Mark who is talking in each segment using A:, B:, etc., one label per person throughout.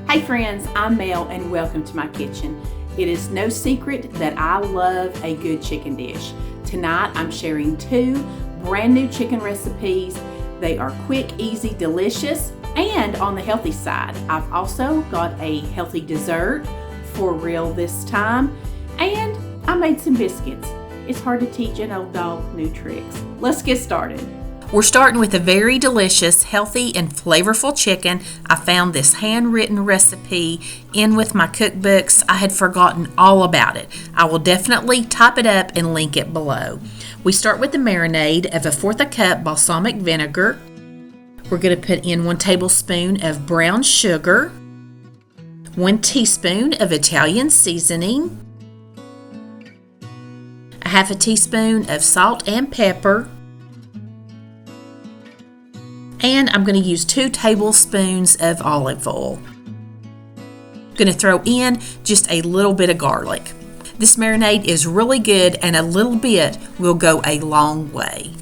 A: Hey friends, I'm Mel and welcome to my kitchen. It is no secret that I love a good chicken dish. Tonight I'm sharing 2 brand new chicken recipes. They are quick, easy, delicious, and on the healthy side. I've also got a healthy dessert for real this time, and I made some biscuits. It's hard to teach an old dog new tricks. Let's get started. We're starting with a very delicious, healthy, and flavorful chicken. I found this handwritten recipe in with my cookbooks. I had forgotten all about it. I will definitely type it up and link it below. We start with the marinade of 1/4 cup balsamic vinegar. We're going to put in 1 tablespoon of brown sugar, 1 teaspoon of Italian seasoning, a 1/2 teaspoon of salt and pepper, and I'm going to use 2 tablespoons of olive oil. I'm going to throw in just a little bit of garlic. This marinade is really good, and a little bit will go a long way.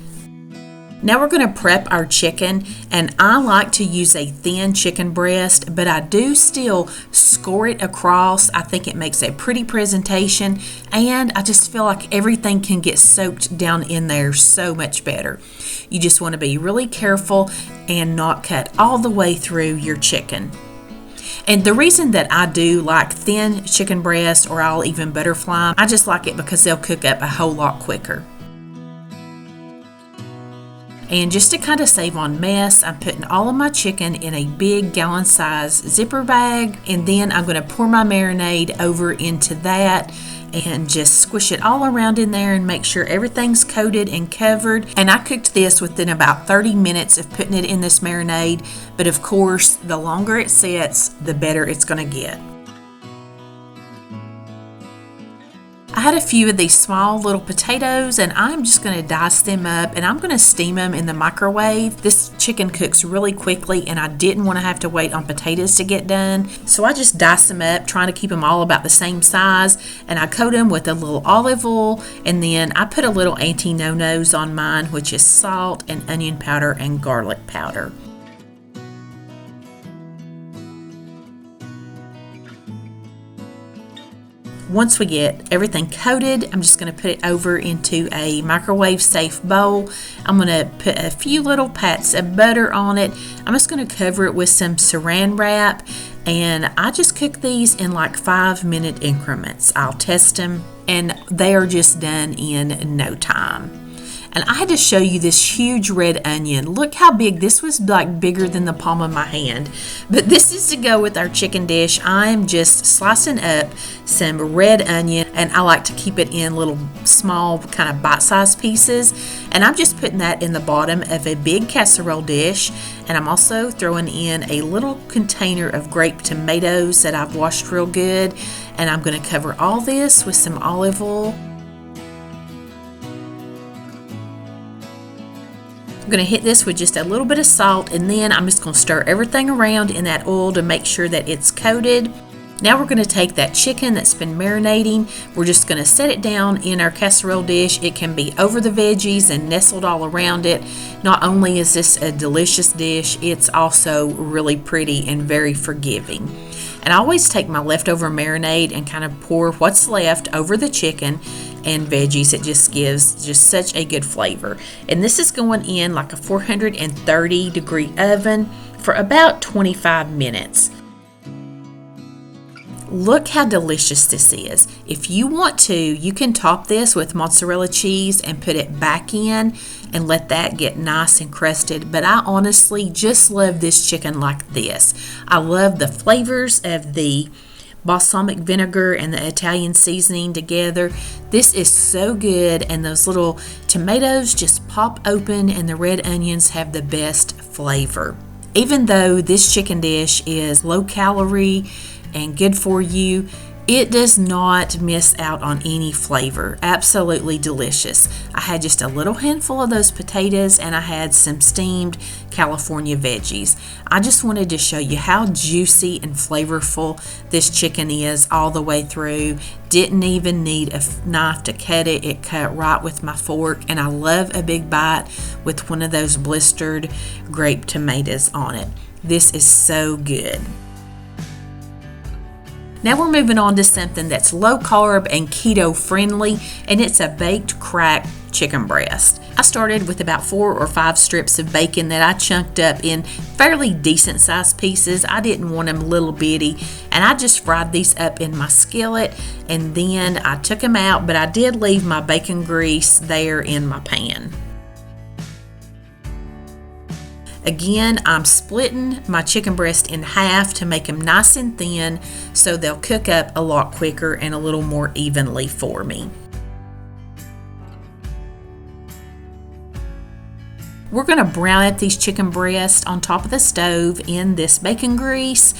A: Now we're going to prep our chicken, and I like to use a thin chicken breast, but I do still score it across. I think it makes a pretty presentation, and I just feel like everything can get soaked down in there so much better. You just want to be really careful and not cut all the way through your chicken. And the reason that I do like thin chicken breast, or I'll even butterfly, I just like it because they'll cook up a whole lot quicker. And just to kind of save on mess, I'm putting all of my chicken in a big gallon size zipper bag, and then I'm going to pour my marinade over into that and just squish it all around in there and make sure everything's coated and covered. And I cooked this within about 30 minutes of putting it in this marinade, but of course the longer it sits, the better it's going to get. I had a few of these small little potatoes, and I'm just going to dice them up, and I'm going to steam them in the microwave. This chicken cooks really quickly, and I didn't want to have to wait on potatoes to get done. So I just dice them up, trying to keep them all about the same size, and I coat them with a little olive oil, and then I put a little Auntie Nono's on mine, which is salt and onion powder and garlic powder. Once we get everything coated, I'm just going to put it over into a microwave safe bowl. I'm going to put a few little pats of butter on it. I'm just going to cover it with some saran wrap, and I just cook these in like 5-minute increments. I'll test them, and they are just done in no time. And I had to show you this huge red onion. Look how big. This was like bigger than the palm of my hand. But this is to go with our chicken dish. I'm just slicing up some red onion, and I like to keep it in little small kind of bite-sized pieces. And I'm just putting that in the bottom of a big casserole dish. And I'm also throwing in a little container of grape tomatoes that I've washed real good. And I'm going to cover all this with some olive oil. I'm going to hit this with just a little bit of salt, and then I'm just going to stir everything around in that oil to make sure that it's coated. Now we're going to take that chicken that's been marinating. We're just going to set it down in our casserole dish. It can be over the veggies and nestled all around it. Not only is this a delicious dish, it's also really pretty and very forgiving. And I always take my leftover marinade and kind of pour what's left over the chicken and veggies. It just gives just such a good flavor. And this is going in like a 430-degree oven for about 25 minutes. Look how delicious this is. If you want to, you can top this with mozzarella cheese and put it back in and let that get nice and crusted. But I honestly just love this chicken like this. I love the flavors of the balsamic vinegar and the Italian seasoning together. This is so good, and those little tomatoes just pop open, and the red onions have the best flavor. Even though this chicken dish is low calorie and good for you, it does not miss out on any flavor. Absolutely delicious. I had just a little handful of those potatoes, and I had some steamed California veggies. I just wanted to show you how juicy and flavorful this chicken is all the way through. Didn't even need a knife to cut it. It cut right with my fork, and I love a big bite with one of those blistered grape tomatoes on it. This is so good. Now we're moving on to something that's low carb and keto friendly, and it's a baked cracked chicken breast. I started with about 4 or 5 strips of bacon that I chunked up in fairly decent sized pieces. I didn't want them little bitty, and I just fried these up in my skillet, and then I took them out, but I did leave my bacon grease there in my pan. Again, I'm splitting my chicken breast in half to make them nice and thin so they'll cook up a lot quicker and a little more evenly for me. We're going to brown up these chicken breasts on top of the stove in this bacon grease,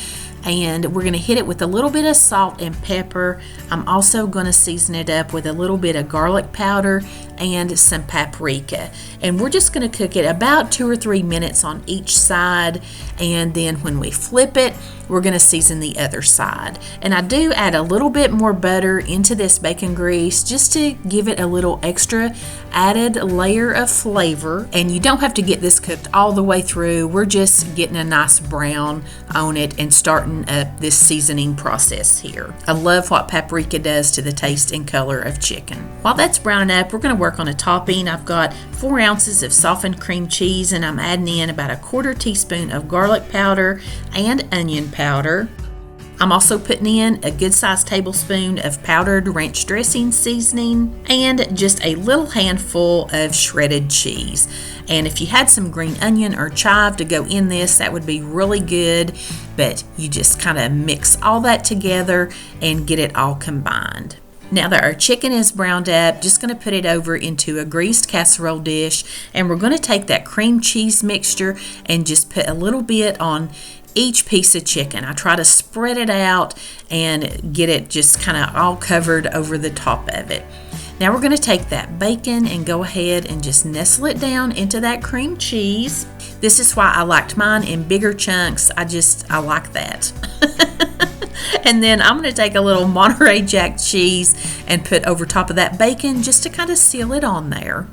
A: and we're going to hit it with a little bit of salt and pepper. I'm also going to season it up with a little bit of garlic powder and some paprika. And we're just going to cook it about 2 or 3 minutes on each side, and then when we flip it, we're going to season the other side. And I do add a little bit more butter into this bacon grease just to give it a little extra added layer of flavor. And you don't have to get this cooked all the way through. We're just getting a nice brown on it and starting up this seasoning process here. I love what paprika does to the taste and color of chicken. While that's browning up, we're going to work on a topping. I've got 4 ounces of softened cream cheese, and I'm adding in about a 1/4 teaspoon of garlic powder and onion powder. I'm also putting in a good sized tablespoon of powdered ranch dressing seasoning and just a little handful of shredded cheese. And if you had some green onion or chive to go in this, that would be really good, but you just kind of mix all that together and get it all combined. Now that our chicken is browned up, just going to put it over into a greased casserole dish, and we're going to take that cream cheese mixture and just put a little bit on each piece of chicken. I try to spread it out and get it just kind of all covered over the top of it. Now we're going to take that bacon and go ahead and just nestle it down into that cream cheese. This is why I liked mine in bigger chunks. I like that. And then I'm going to take a little Monterey Jack cheese and put over top of that bacon just to kind of seal it on there.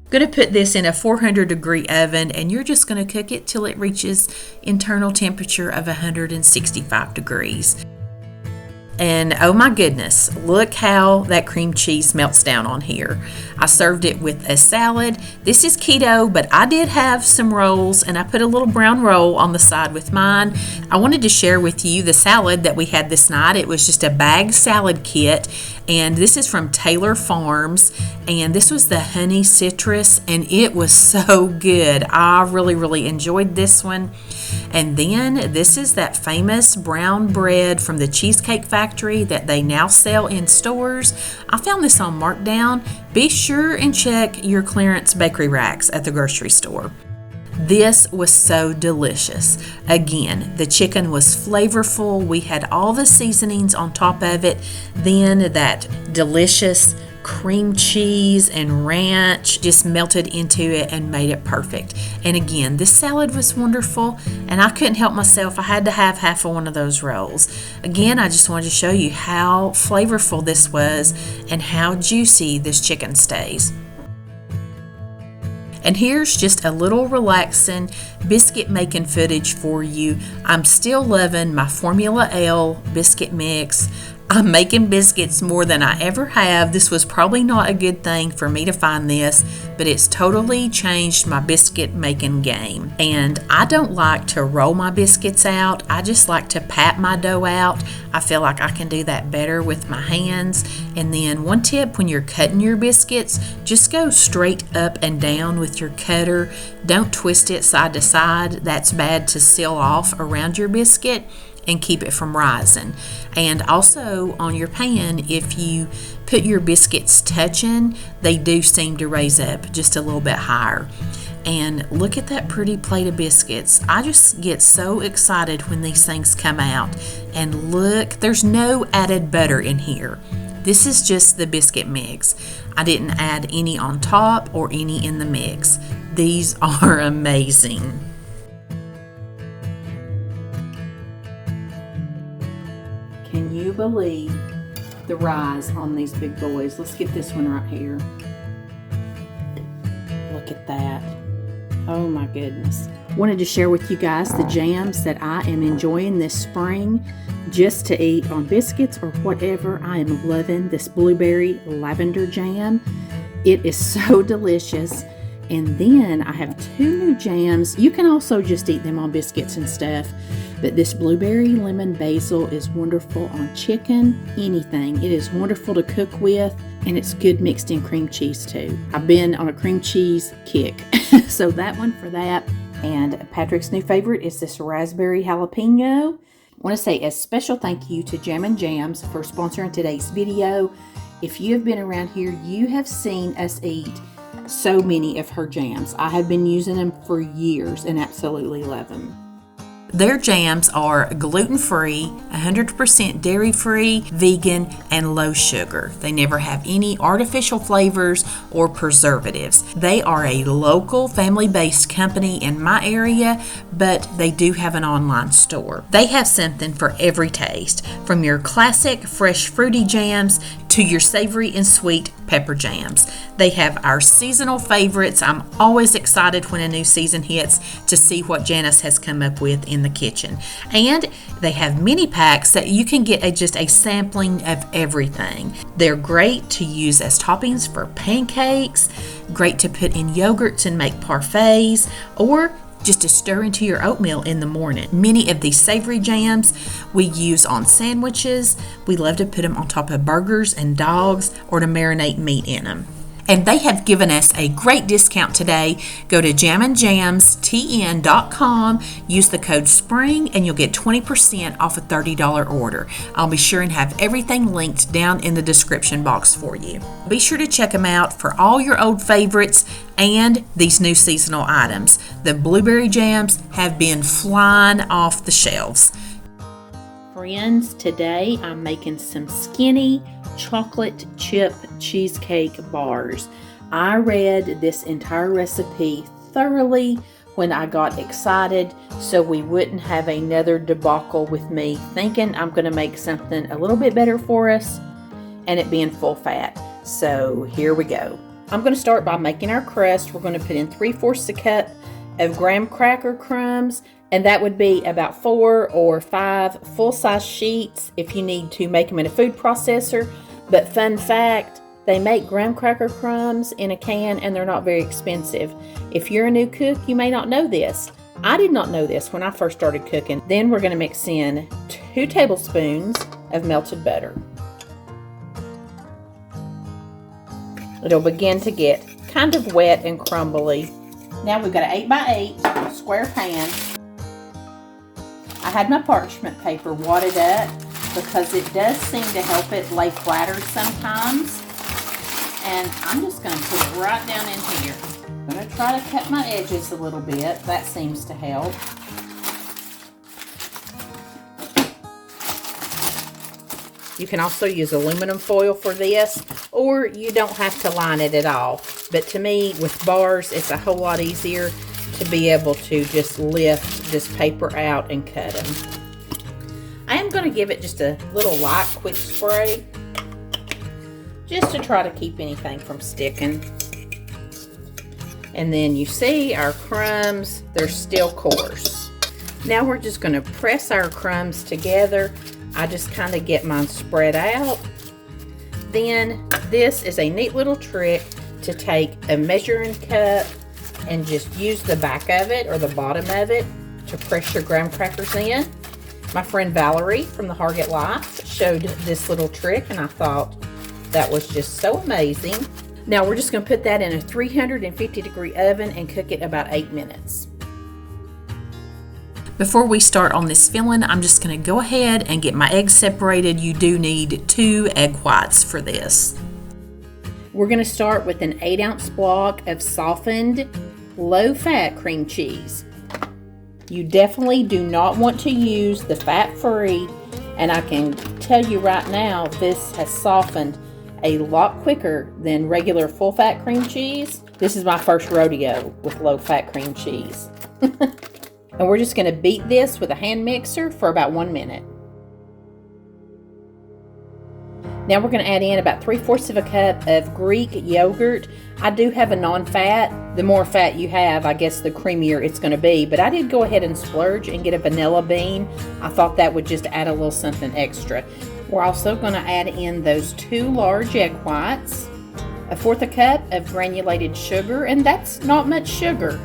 A: Going to put this in a 400-degree oven, and you're just going to cook it till it reaches internal temperature of 165 degrees. And oh my goodness, look how that cream cheese melts down on here. I served it with a salad. This is keto, but I did have some rolls, and I put a little brown roll on the side with mine. I wanted to share with you the salad that we had this night. It was just a bag salad kit, and this is from Taylor Farms, and this was the honey citrus, and it was so good. I really enjoyed this one. And then this is that famous brown bread from the Cheesecake Factory that they now sell in stores. I found this on markdown. Be sure and check your clearance bakery racks at the grocery store. This was so delicious. Again, the chicken was flavorful. We had all the seasonings on top of it. Then that delicious cream cheese and ranch just melted into it and made it perfect. And again, this salad was wonderful, and I couldn't help myself. I had to have half of one of those rolls. Again, I just wanted to show you how flavorful this was and how juicy this chicken stays. And here's just a little relaxing biscuit making footage for you. I'm still loving my Formula L biscuit mix. I'm making biscuits more than I ever have. This was probably not a good thing for me to find this, but it's totally changed my biscuit making game. And I don't like to roll my biscuits out. I just like to pat my dough out. I feel like I can do that better with my hands. And then one tip when you're cutting your biscuits, just go straight up and down with your cutter. Don't twist it side to side. That's bad to seal off around your biscuit and keep it from rising. And also on your pan, if you put your biscuits touching, they do seem to raise up just a little bit higher. And look at that pretty plate of biscuits. I just get so excited when these things come out. And look, there's no added butter in here. This is just the biscuit mix. I didn't add any on top or any in the mix. These are amazing. Can you believe the rise on these big boys? Let's get this one right here. Look at that. Oh my goodness. Wanted to share with you guys the jams that I am enjoying this spring just to eat on biscuits or whatever. I am loving this blueberry lavender jam. It is so delicious. And then I have 2 new jams. You can also just eat them on biscuits and stuff. But this blueberry lemon basil is wonderful on chicken, anything. It is wonderful to cook with, and it's good mixed in cream cheese too. I've been on a cream cheese kick. So that one for that. And Patrick's new favorite is this raspberry jalapeno. I want to say a special thank you to Jam and Jams for sponsoring today's video. If you have been around here, you have seen us eat so many of her jams. I have been using them for years and absolutely love them. Their jams are gluten-free, 100% dairy-free, vegan, and low sugar. They never have any artificial flavors or preservatives. They are a local family-based company in my area, but they do have an online store. They have something for every taste, from your classic fresh fruity jams to your savory and sweet pepper jams. They have our seasonal favorites. I'm always excited when a new season hits to see what Janice has come up with in the kitchen. And they have mini packs that you can get just a sampling of everything. They're great to use as toppings for pancakes, great to put in yogurts and make parfaits, or just to stir into your oatmeal in the morning. Many of these savory jams we use on sandwiches. We love to put them on top of burgers and dogs or to marinate meat in them. And they have given us a great discount today. Go to jamandjamstn.com, use the code SPRING, and you'll get 20% off a $30 order. I'll be sure and have everything linked down in the description box for you. Be sure to check them out for all your old favorites and these new seasonal items. The blueberry jams have been flying off the shelves. Friends, today I'm making some skinny chocolate chip cheesecake bars. I read this entire recipe thoroughly when I got excited so we wouldn't have another debacle with me thinking I'm going to make something a little bit better for us and it being full fat. So here we go. I'm going to start by making our crust. We're going to put in 3/4 a cup of graham cracker crumbs, and that would be about 4 or 5 full-size sheets if you need to make them in a food processor. But fun fact, they make graham cracker crumbs in a can and they're not very expensive. If you're a new cook, you may not know this. I did not know this when I first started cooking. Then we're going to mix in 2 tablespoons of melted butter. It'll begin to get kind of wet and crumbly. Now we've got an 8x8 square pan. I had my parchment paper wadded up because it does seem to help it lay flatter sometimes. And I'm just going to put it right down in here. I'm going to try to cut my edges a little bit. That seems to help. You can also use aluminum foil for this, or you don't have to line it at all. But to me, with bars, it's a whole lot easier to be able to just lift this paper out and cut them. I am going to give it just a little light quick spray just to try to keep anything from sticking. And then you see our crumbs, they're still coarse. Now we're just going to press our crumbs together. I just kind of get mine spread out. Then this is a neat little trick to take a measuring cup and just use the back of it or the bottom of it to press your graham crackers in. My friend Valerie from the Harget Life showed this little trick and I thought that was just so amazing. Now we're just going to put that in a 350-degree oven and cook it about 8 minutes. Before we start on this filling, I'm just going to go ahead and get my eggs separated. You do need 2 egg whites for this. We're going to start with an 8-ounce block of softened, low-fat cream cheese. You definitely do not want to use the fat-free, and I can tell you right now, this has softened a lot quicker than regular full-fat cream cheese. This is my first rodeo with low-fat cream cheese. And we're just going to beat this with a hand mixer for about 1 minute. Now we're going to add in about 3/4 of a cup of Greek yogurt. I do have a non-fat. The more fat you have, I guess the creamier it's going to be. But I did go ahead and splurge and get a vanilla bean. I thought that would just add a little something extra. We're also going to add in those 2 large egg whites, 1/4 a cup of granulated sugar, and that's not much sugar.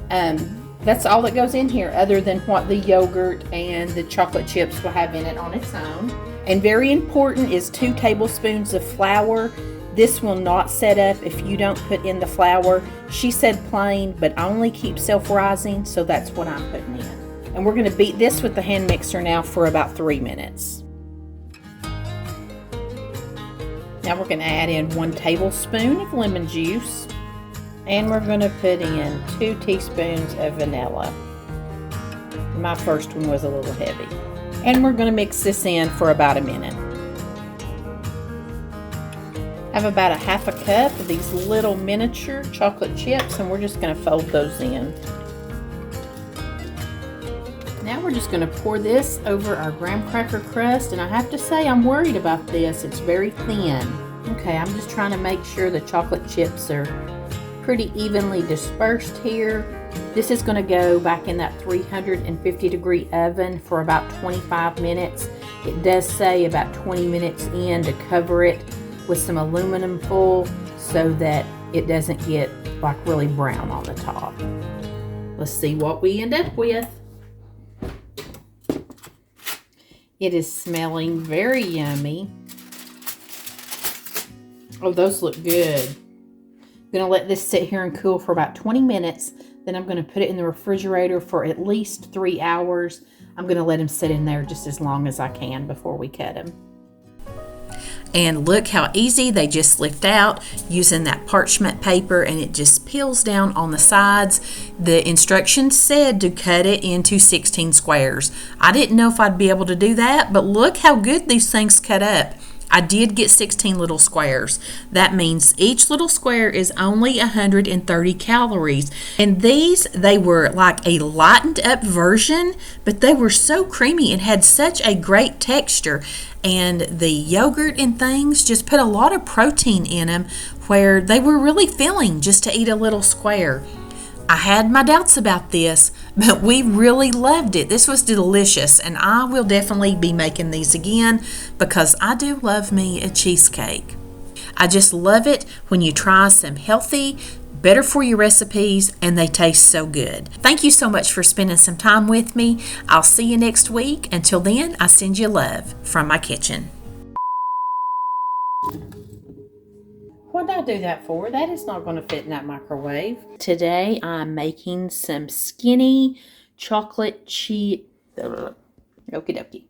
A: That's all that goes in here other than what the yogurt and the chocolate chips will have in it on its own. And very important is 2 tablespoons of flour. This will not set up if you don't put in the flour. She said plain, but only keep self-rising, so that's what I'm putting in. And we're going to beat this with the hand mixer now for about 3 minutes. Now we're going to add in 1 tablespoon of lemon juice. And we're going to put in 2 teaspoons of vanilla. My first one was a little heavy. And we're going to mix this in for about a minute. I have about 1/2 a cup of these little miniature chocolate chips, and we're just going to fold those in. Now we're just going to pour this over our graham cracker crust, and I have to say I'm worried about this. It's very thin. Okay, I'm just trying to make sure the chocolate chips are pretty evenly dispersed here. This is going to go back in that 350-degree oven for about 25 minutes. It does say about 20 minutes in to cover it with some aluminum foil so that it doesn't get like really brown on the top. Let's see what we end up with. It is smelling very yummy. Oh, those look good. I'm going to let this sit here and cool for about 20 minutes. Then I'm going to put it in the refrigerator for at least 3 hours. I'm going to let them sit in there just as long as I can before we cut them. And look how easy they just lift out using that parchment paper, and it just peels down on the sides. The instructions said to cut it into 16 squares. I didn't know if I'd be able to do that, but look how good these things cut up. I did get 16 little squares. That means each little square is only 130 calories. And these, they were like a lightened up version, but they were so creamy and had such a great texture. And the yogurt and things just put a lot of protein in them where they were really filling just to eat a little square. I had my doubts about this, but we really loved it. This was delicious, and I will definitely be making these again because I do love me a cheesecake. I just love it when you try some healthy, better for you recipes, and they taste so good. Thank you so much for spending some time with me. I'll see you next week. Until then, I send you love from my kitchen. What did I do that for? That is not going to fit in that microwave. Today I'm making some skinny chocolate cheese. Okie dokie.